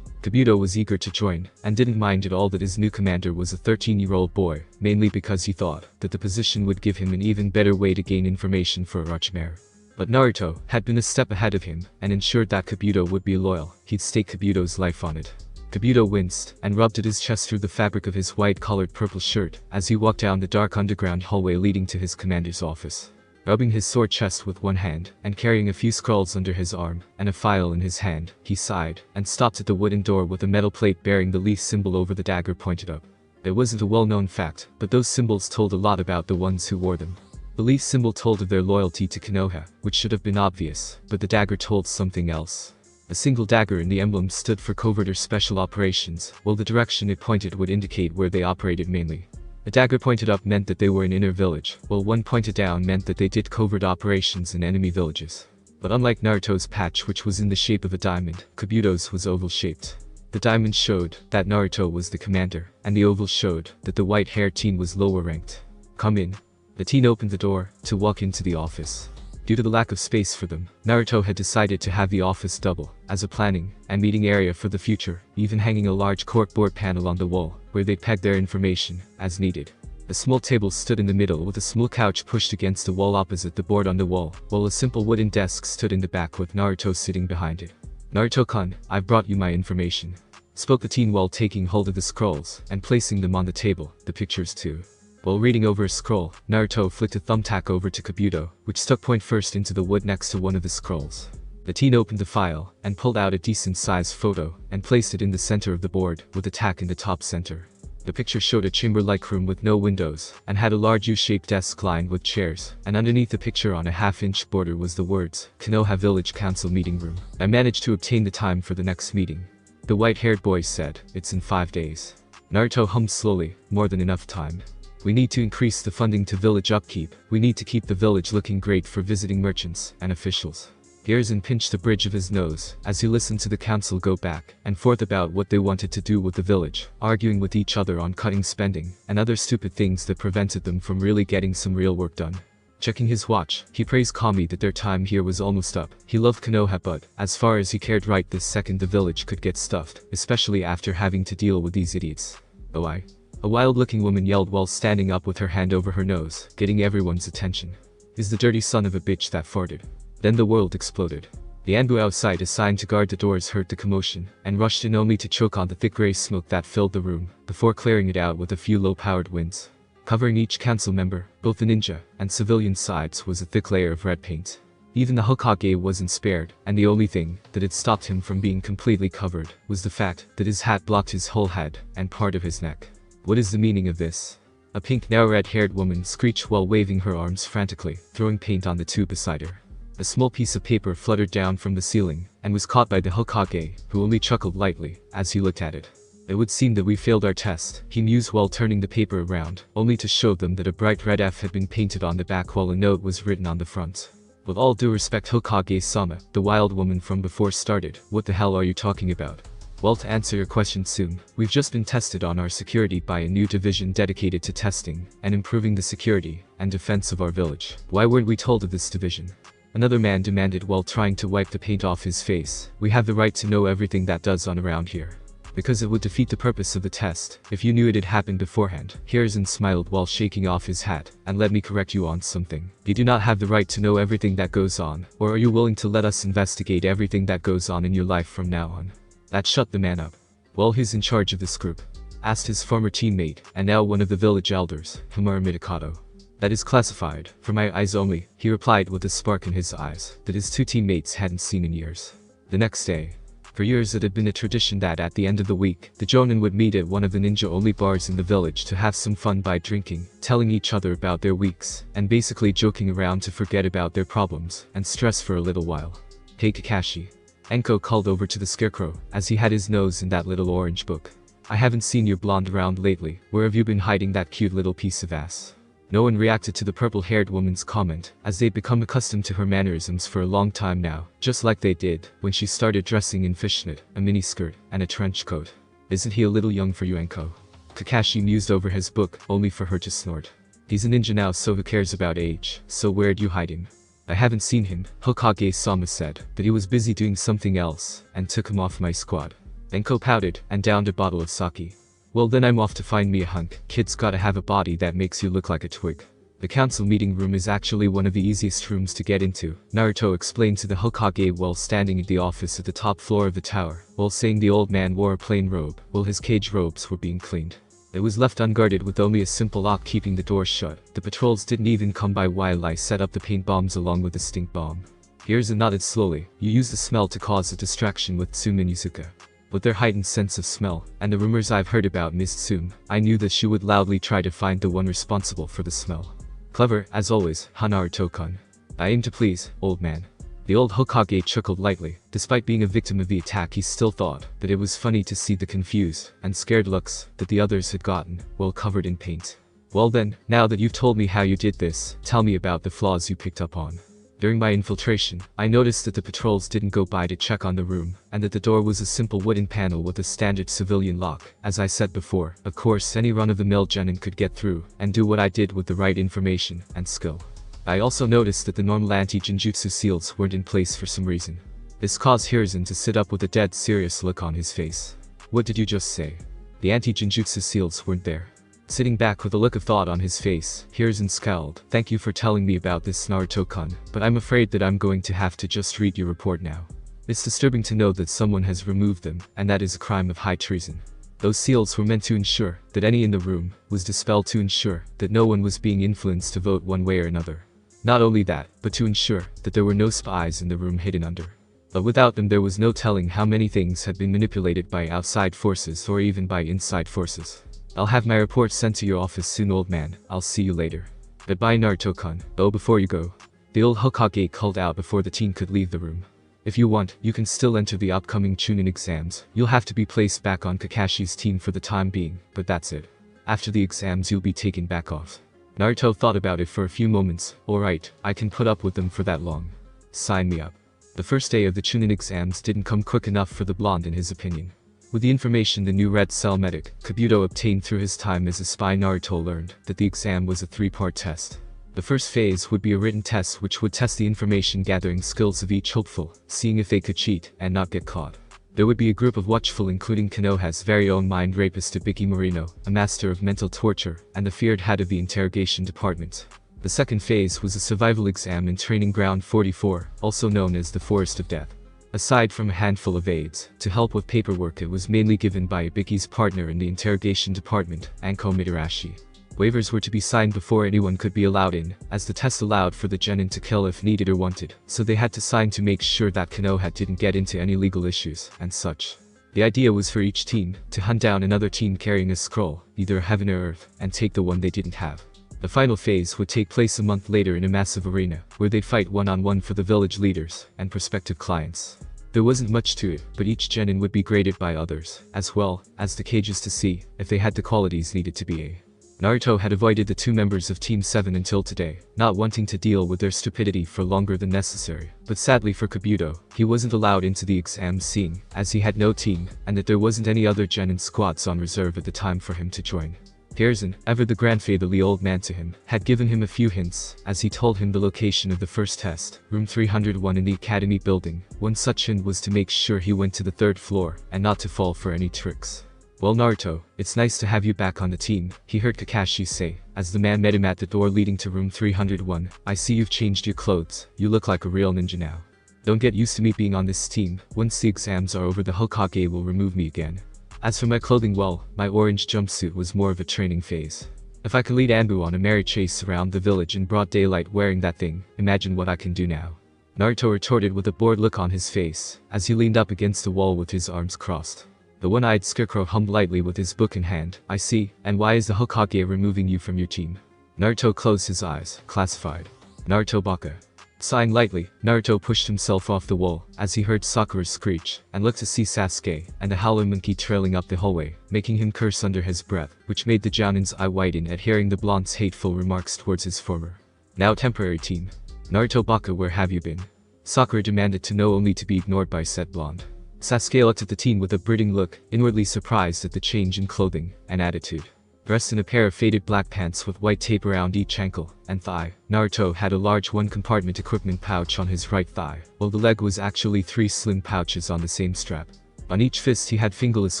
Kabuto was eager to join, and didn't mind at all that his new commander was a 13-year-old boy, mainly because he thought that the position would give him an even better way to gain information for Orochimaru. But Naruto had been a step ahead of him, and ensured that Kabuto would be loyal. He'd stake Kabuto's life on it. Kabuto winced, and rubbed at his chest through the fabric of his white-collared purple shirt, as he walked down the dark underground hallway leading to his commander's office. Rubbing his sore chest with one hand, and carrying a few scrolls under his arm, and a file in his hand, he sighed, and stopped at the wooden door with a metal plate bearing the leaf symbol over the dagger pointed up. It wasn't a well-known fact, but those symbols told a lot about the ones who wore them. The leaf symbol told of their loyalty to Konoha, which should have been obvious, but the dagger told something else. A single dagger in the emblem stood for covert or special operations, while the direction it pointed would indicate where they operated mainly. A dagger pointed up meant that they were in inner village, while one pointed down meant that they did covert operations in enemy villages. But unlike Naruto's patch, which was in the shape of a diamond, Kabuto's was oval-shaped. The diamond showed that Naruto was the commander, and the oval showed that the white-haired teen was lower ranked. "Come in." The teen opened the door to walk into the office. Due to the lack of space for them, Naruto had decided to have the office double as a planning and meeting area for the future, even hanging a large corkboard panel on the wall where they'd peg their information as needed. A small table stood in the middle with a small couch pushed against the wall opposite the board on the wall, while a simple wooden desk stood in the back with Naruto sitting behind it. "Naruto-kun, I've brought you my information," spoke the teen while taking hold of the scrolls and placing them on the table, the pictures too. While reading over a scroll, Naruto flicked a thumbtack over to Kabuto, which stuck point first into the wood next to one of the scrolls. The teen opened the file, and pulled out a decent-sized photo, and placed it in the center of the board, with a tack in the top center. The picture showed a chamber-like room with no windows, and had a large U-shaped desk lined with chairs, and underneath the picture on a half-inch border was the words, "Konoha Village Council Meeting Room." "I managed to obtain the time for the next meeting," the white-haired boy said. "It's in 5 days." Naruto hummed slowly. "More than enough time. We need to increase the funding to village upkeep. We need to keep the village looking great for visiting merchants and officials." Garrison pinched the bridge of his nose as he listened to the council go back and forth about what they wanted to do with the village, arguing with each other on cutting spending and other stupid things that prevented them from really getting some real work done. Checking his watch, he praised calmly that their time here was almost up. He loved Konoha, but as far as he cared right this second, the village could get stuffed, especially after having to deal with these idiots. "Oh, a wild-looking woman yelled while standing up with her hand over her nose, getting everyone's attention. "Is the dirty son of a bitch that farted." Then the world exploded. The Anbu outside assigned to guard the doors heard the commotion, and rushed in only to choke on the thick gray smoke that filled the room, before clearing it out with a few low-powered winds. Covering each council member, both the ninja and civilian sides, was a thick layer of red paint. Even the Hokage wasn't spared, and the only thing that had stopped him from being completely covered was the fact that his hat blocked his whole head and part of his neck. "What is the meaning of this?" a pink, now red-haired woman screeched while waving her arms frantically, throwing paint on the tube beside her. A small piece of paper fluttered down from the ceiling, and was caught by the Hokage, who only chuckled lightly as he looked at it. "It would seem that we failed our test," he mused while turning the paper around, only to show them that a bright red F had been painted on the back while a note was written on the front. "With all due respect, Hokage-sama," the wild woman from before started, "what the hell are you talking about?" "Well, to answer your question soon, we've just been tested on our security by a new division dedicated to testing and improving the security and defense of our village. Why weren't we told of this division?" Another man demanded while trying to wipe the paint off his face. "We have the right to know everything that does on around here. Because it would defeat the purpose of the test if you knew it had happened beforehand." Hiruzen smiled while shaking off his hat. "And let me correct you on something. You do not have the right to know everything that goes on, or are you willing to let us investigate everything that goes on in your life from now on?" That shut the man up. "Well, who's in charge of this group?" asked his former teammate, and now one of the village elders, Himura Mitakato. "That is classified, for my eyes only," he replied with a spark in his eyes that his two teammates hadn't seen in years. The next day, for years it had been a tradition that at the end of the week, the Jonin would meet at one of the ninja-only bars in the village to have some fun by drinking, telling each other about their weeks, and basically joking around to forget about their problems and stress for a little while. "Hey Kakashi," Enko called over to the scarecrow, as he had his nose in that little orange book. "I haven't seen your blonde around lately. Where have you been hiding that cute little piece of ass?" No one reacted to the purple-haired woman's comment, as they'd become accustomed to her mannerisms for a long time now, just like they did when she started dressing in fishnet, a miniskirt, and a trench coat. "Isn't he a little young for you, Enko?" Kakashi mused over his book, only for her to snort. "He's a ninja now, so who cares about age? So where'd you hide him?" "I haven't seen him," Hokage-sama said, "but he was busy doing something else, and took him off my squad." Enko pouted, and downed a bottle of sake. "Well then I'm off to find me a hunk. Kid's gotta have a body that makes you look like a twig." The council meeting room is actually one of the easiest rooms to get into, Naruto explained to the Hokage while standing at the office at the top floor of the tower, while saying the old man wore a plain robe, while his cage robes were being cleaned. It was left unguarded with only a simple lock keeping the door shut. The patrols didn't even come by while I set up the paint bombs along with the stink bomb. Hiruzen nodded slowly. "You use the smell to cause a distraction with Tsume and Yuzuka. With their heightened sense of smell, and the rumors I've heard about Miss Tsume, I knew that she would loudly try to find the one responsible for the smell." "Clever, as always, Naruto-kun. I aim to please, old man." The old Hokage chuckled lightly. Despite being a victim of the attack, he still thought that it was funny to see the confused and scared looks that the others had gotten, while covered in paint. "Well then, now that you've told me how you did this, tell me about the flaws you picked up on." "During my infiltration, I noticed that the patrols didn't go by to check on the room, and that the door was a simple wooden panel with a standard civilian lock. As I said before, of course any run-of-the-mill genin could get through, and do what I did with the right information and skill. I also noticed that the normal anti-genjutsu seals weren't in place for some reason." This caused Hiruzen to sit up with a dead serious look on his face. "What did you just say? The anti-genjutsu seals weren't there?" Sitting back with a look of thought on his face, Hiruzen scowled. "Thank you for telling me about this, Naruto-kun, but I'm afraid that I'm going to have to just read your report now. It's disturbing to know that someone has removed them, and that is a crime of high treason. Those seals were meant to ensure that any in the room was dispelled, to ensure that no one was being influenced to vote one way or another. Not only that, but to ensure that there were no spies in the room hidden under. But without them there was no telling how many things had been manipulated by outside forces or even by inside forces. I'll have my report sent to your office soon, old man. I'll see you later. Goodbye, Naruto-kun. Oh, before you go," the old Hokage called out before the teen could leave the room. "If you want, you can still enter the upcoming Chunin exams. You'll have to be placed back on Kakashi's team for the time being, but that's it. After the exams you'll be taken back off." Naruto thought about it for a few moments. "Alright, I can put up with them for that long. Sign me up." The first day of the Chunin exams didn't come quick enough for the blonde in his opinion. With the information the new Redcell medic, Kabuto, obtained through his time as a spy, Naruto learned that the exam was a three-part test. The first phase would be a written test which would test the information gathering skills of each hopeful, seeing if they could cheat and not get caught. There would be a group of watchful including Konoha's very own mind rapist Ibiki Morino, a master of mental torture, and the feared head of the interrogation department. The second phase was a survival exam in Training Ground 44, also known as the Forest of Death. Aside from a handful of aides to help with paperwork, it was mainly given by Ibiki's partner in the interrogation department, Anko Mitarashi. Waivers were to be signed before anyone could be allowed in, as the test allowed for the genin to kill if needed or wanted, so they had to sign to make sure that Konoha didn't get into any legal issues, and such. The idea was for each team to hunt down another team carrying a scroll, either heaven or earth, and take the one they didn't have. The final phase would take place a month later in a massive arena, where they'd fight one-on-one for the village leaders and prospective clients. There wasn't much to it, but each genin would be graded by others, as well as the cages to see if they had the qualities needed to be A. Naruto had avoided the two members of Team 7 until today, not wanting to deal with their stupidity for longer than necessary, but sadly for Kabuto, he wasn't allowed into the exam, seeing as he had no team, and that there wasn't any other genin squads on reserve at the time for him to join. Pearson, ever the grandfatherly old man to him, had given him a few hints, as he told him the location of the first test, room 301 in the academy building. One such hint was to make sure he went to the 3rd floor, and not to fall for any tricks. "Well Naruto, it's nice to have you back on the team," he heard Kakashi say, as the man met him at the door leading to room 301. "I see you've changed your clothes, you look like a real ninja now. Don't get used to me being on this team. Once the exams are over, the Hokage will remove me again. As for my clothing, well, my orange jumpsuit was more of a training phase. If I could lead Anbu on a merry chase around the village in broad daylight wearing that thing, imagine what I can do now." Naruto retorted with a bored look on his face, as he leaned up against the wall with his arms crossed. The one-eyed scarecrow hummed lightly with his book in hand. "I see, and why is the Hokage removing you from your team?" Naruto closed his eyes, classified. Naruto Baka. Sighing lightly, Naruto pushed himself off the wall, as he heard Sakura screech, and looked to see Sasuke, and the howler monkey trailing up the hallway, making him curse under his breath, which made the Jounin's eye widen at hearing the blonde's hateful remarks towards his former, now temporary team. "Naruto Baka, where have you been?" Sakura demanded to know, only to be ignored by said blonde. Sasuke looked at the teen with a brooding look, inwardly surprised at the change in clothing and attitude. Dressed in a pair of faded black pants with white tape around each ankle and thigh, Naruto had a large one-compartment equipment pouch on his right thigh, while the leg was actually 3 slim pouches on the same strap. On each fist he had fingerless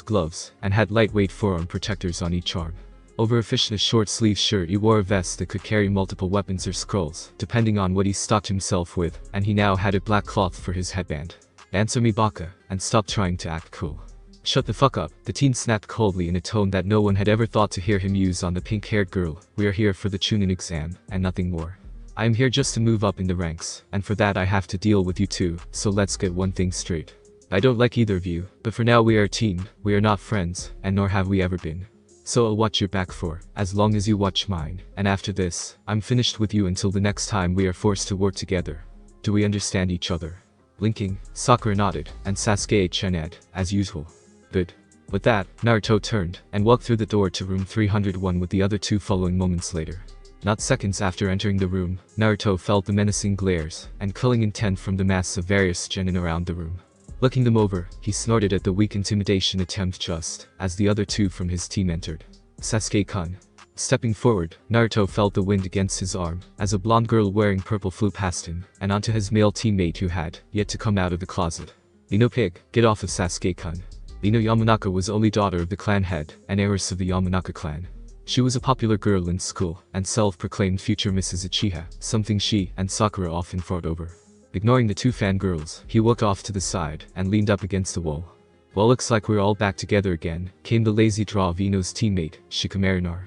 gloves, and had lightweight forearm protectors on each arm. Over a fishness short-sleeve shirt he wore a vest that could carry multiple weapons or scrolls, depending on what he stocked himself with, and he now had a black cloth for his headband. "Answer me Baka, and stop trying to act cool." "Shut the fuck up," the teen snapped coldly in a tone that no one had ever thought to hear him use on the pink-haired girl. "We are here for the Chunin exam, and nothing more. I am here just to move up in the ranks, and for that I have to deal with you too, so let's get one thing straight. I don't like either of you, but for now we are a team, we are not friends, and nor have we ever been. So I'll watch your back for as long as you watch mine, and after this, I'm finished with you until the next time we are forced to work together. Do we understand each other?" Blinking, Sakura nodded, and Sasuke chened, as usual. "Good." With that, Naruto turned, and walked through the door to room 301 with the other two following moments later. Not seconds after entering the room, Naruto felt the menacing glares and killing intent from the mass of various genin around the room. Looking them over, he snorted at the weak intimidation attempt just as the other two from his team entered. "Sasuke-kun." Stepping forward, Naruto felt the wind against his arm, as a blonde girl wearing purple flew past him, and onto his male teammate who had yet to come out of the closet. "Ino pig, get off of Sasuke-kun." Ino Yamanaka was only daughter of the clan head, and heiress of the Yamanaka clan. She was a popular girl in school, and self-proclaimed future Mrs. Uchiha, something she and Sakura often fought over. Ignoring the two fangirls, he walked off to the side, and leaned up against the wall. "Well, looks like we're all back together again," came the lazy draw of Ino's teammate, Shikamaru.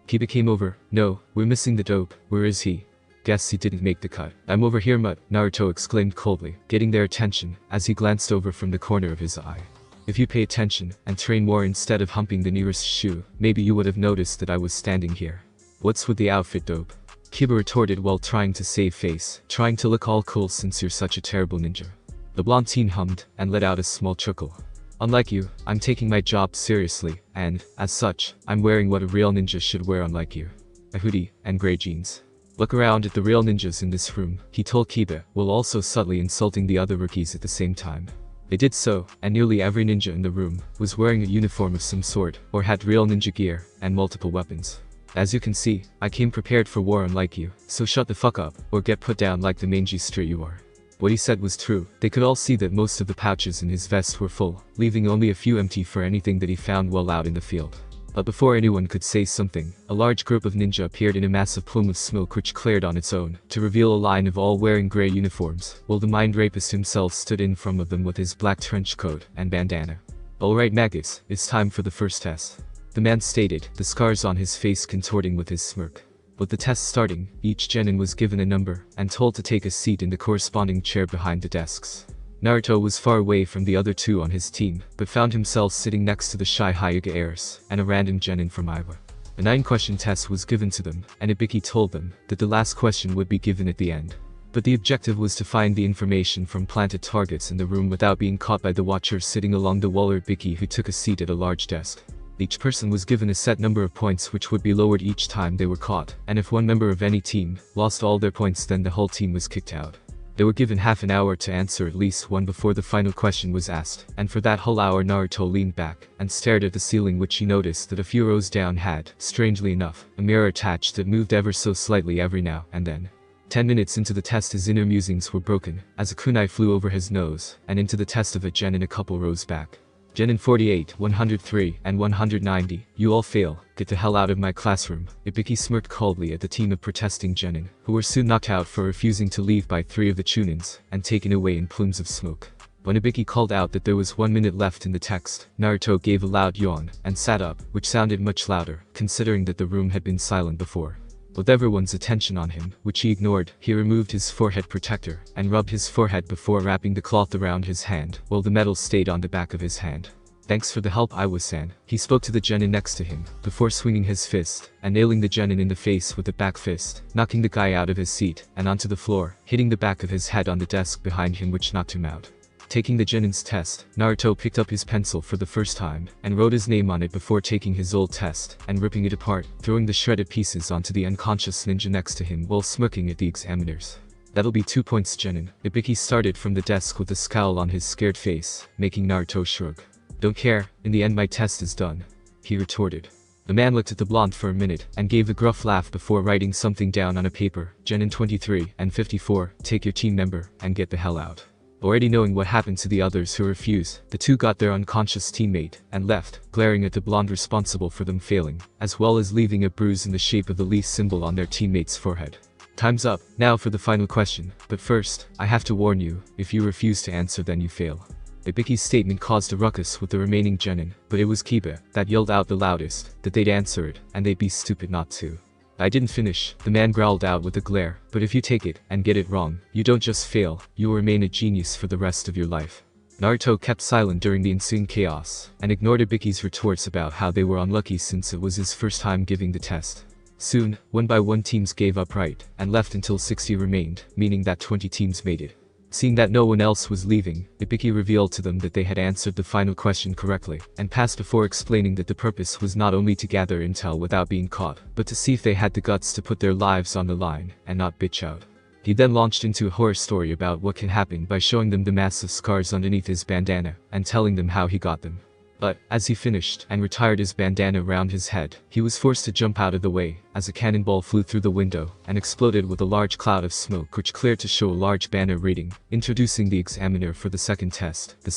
"Kiba came over." "No, we're missing the dope. Where is he?" "Guess he didn't make the cut." "I'm over here, Mutt," Naruto exclaimed coldly, getting their attention, as he glanced over from the corner of his eye. "If you pay attention, and train more instead of humping the nearest shoe, maybe you would have noticed that I was standing here." "What's with the outfit, dope?" Kiba retorted while trying to save face, trying to look all cool since you're such a terrible ninja. The blonde teen hummed, and let out a small chuckle. "Unlike you, I'm taking my job seriously, and, as such, I'm wearing what a real ninja should wear, unlike you. A hoodie, and gray jeans. Look around at the real ninjas in this room," he told Kiba, while also subtly insulting the other rookies at the same time. They did so, and nearly every ninja in the room was wearing a uniform of some sort, or had real ninja gear, and multiple weapons. "As you can see, I came prepared for war, unlike you, so shut the fuck up, or get put down like the mangy street you are." What he said was true. They could all see that most of the pouches in his vest were full, leaving only a few empty for anything that he found while out in the field. But before anyone could say something, a large group of ninja appeared in a massive plume of smoke which cleared on its own, to reveal a line of all wearing grey uniforms, while the mind rapist himself stood in front of them with his black trench coat and bandana. "Alright maggots, it's time for the first test," the man stated, the scars on his face contorting with his smirk. With the test starting, each genin was given a number, and told to take a seat in the corresponding chair behind the desks. Naruto was far away from the other two on his team, but found himself sitting next to the shy Hyuga heiress, and a random genin from Iwa. A 9-question test was given to them, and Ibiki told them that the last question would be given at the end. But the objective was to find the information from planted targets in the room without being caught by the watcher sitting along the wall or Ibiki, who took a seat at a large desk. Each person was given a set number of points which would be lowered each time they were caught, and if one member of any team lost all their points, then the whole team was kicked out. They were given half an hour to answer at least one before the final question was asked, and for that whole hour Naruto leaned back and stared at the ceiling, which he noticed that a few rows down had, strangely enough, a mirror attached that moved ever so slightly every now and then. 10 minutes into the test his inner musings were broken, as a kunai flew over his nose, and into the test of a genin a couple rows back. Genin 48, 103, and 190, you all fail, get the hell out of my classroom. Ibiki smirked coldly at the team of protesting genin, who were soon knocked out for refusing to leave by 3 of the chunins, and taken away in plumes of smoke. When Ibiki called out that there was 1 minute left in the text, Naruto gave a loud yawn, and sat up, which sounded much louder, considering that the room had been silent before. With everyone's attention on him, which he ignored, he removed his forehead protector, and rubbed his forehead before wrapping the cloth around his hand, while the metal stayed on the back of his hand. Thanks for the help, Iwa-san. He spoke to the genin next to him, before swinging his fist, and nailing the genin in the face with a back fist, knocking the guy out of his seat, and onto the floor, hitting the back of his head on the desk behind him, which knocked him out. Taking the genin's test, Naruto picked up his pencil for the first time, and wrote his name on it before taking his old test, and ripping it apart, throwing the shredded pieces onto the unconscious ninja next to him while smirking at the examiners. That'll be 2 points, genin. Ibiki started from the desk with a scowl on his scared face, making Naruto shrug. Don't care, in the end my test is done, he retorted. The man looked at the blonde for a minute, and gave a gruff laugh before writing something down on a paper. Genin 23 and 54, take your team member, and get the hell out. Already knowing what happened to the others who refused, the two got their unconscious teammate, and left, glaring at the blonde responsible for them failing, as well as leaving a bruise in the shape of the leaf symbol on their teammate's forehead. Time's up, now for the final question, but first, I have to warn you, if you refuse to answer then you fail. Ibiki's statement caused a ruckus with the remaining genin, but it was Kiba that yelled out the loudest, that they'd answer it, and they'd be stupid not to. I didn't finish, the man growled out with a glare, but if you take it, and get it wrong, you don't just fail, you will remain a genius for the rest of your life. Naruto kept silent during the ensuing chaos, and ignored Ibiki's retorts about how they were unlucky since it was his first time giving the test. Soon, one by one teams gave up right, and left until 60 remained, meaning that 20 teams made it. Seeing that no one else was leaving, Ibiki revealed to them that they had answered the final question correctly, and passed before explaining that the purpose was not only to gather intel without being caught, but to see if they had the guts to put their lives on the line, and not bitch out. He then launched into a horror story about what can happen by showing them the massive scars underneath his bandana, and telling them how he got them. But, as he finished and retired his bandana around his head, he was forced to jump out of the way, as a cannonball flew through the window, and exploded with a large cloud of smoke which cleared to show a large banner reading, introducing the examiner for the second test, the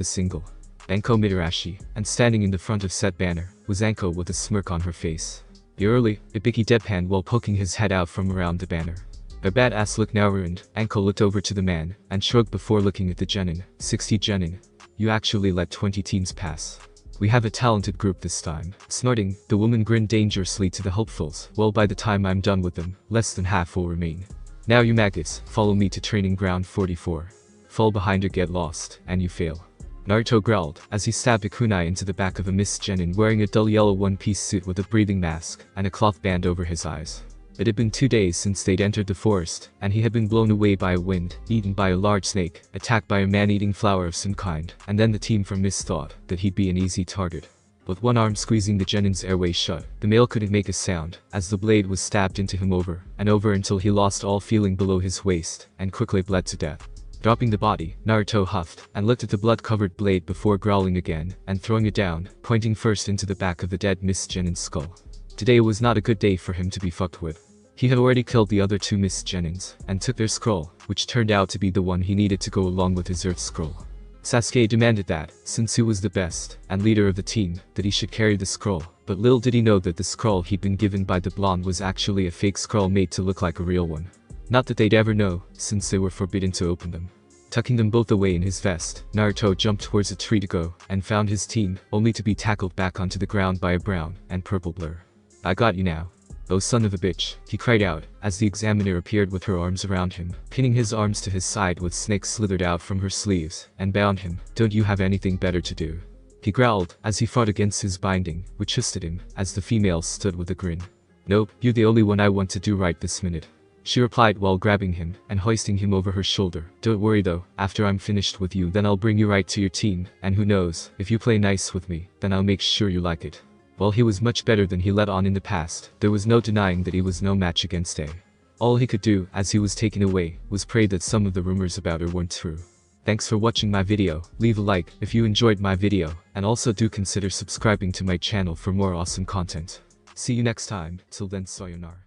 single. Anko Mitarashi, and standing in the front of said banner, was Anko with a smirk on her face. Eerily, Ibiki deadpanned while poking his head out from around the banner. Their badass look now ruined, Anko looked over to the man, and shrugged before looking at the genin. 60 genin. You actually let 20 teams pass. We have a talented group this time. Snorting, the woman grinned dangerously to the hopefuls. Well, by the time I'm done with them, less than half will remain. Now you maggots, follow me to training ground 44. Fall behind or get lost, and you fail. Naruto growled, as he stabbed a kunai into the back of a mist genin wearing a dull yellow one-piece suit with a breathing mask, and a cloth band over his eyes. It had been 2 days since they'd entered the forest, and he had been blown away by a wind, eaten by a large snake, attacked by a man-eating flower of some kind, and then the team from Mist thought that he'd be an easy target. With one arm squeezing the genin's airway shut, the male couldn't make a sound, as the blade was stabbed into him over and over until he lost all feeling below his waist, and quickly bled to death. Dropping the body, Naruto huffed, and looked at the blood-covered blade before growling again, and throwing it down, pointing first into the back of the dead Mist genin's skull. Today was not a good day for him to be fucked with. He had already killed the other 2 Mist genins, and took their scroll, which turned out to be the one he needed to go along with his Earth Scroll. Sasuke demanded that, since he was the best, and leader of the team, that he should carry the scroll, but little did he know that the scroll he'd been given by the blonde was actually a fake scroll made to look like a real one. Not that they'd ever know, since they were forbidden to open them. Tucking them both away in his vest, Naruto jumped towards a tree to go, and found his team, only to be tackled back onto the ground by a brown and purple blur. I got you now. Oh son of a bitch, he cried out, as the examiner appeared with her arms around him, pinning his arms to his side with snakes slithered out from her sleeves, and bound him. Don't you have anything better to do? He growled, as he fought against his binding, which hissed at him, as the female stood with a grin. Nope, you're the only one I want to do right this minute, she replied while grabbing him, and hoisting him over her shoulder. Don't worry though, after I'm finished with you then I'll bring you right to your team, and who knows, if you play nice with me, then I'll make sure you like it. While he was much better than he let on in the past, there was no denying that he was no match against A. All he could do, as he was taken away, was pray that some of the rumors about her weren't true. Thanks for watching my video. Leave a like if you enjoyed my video, and also do consider subscribing to my channel for more awesome content. See you next time. Till then, sayonara.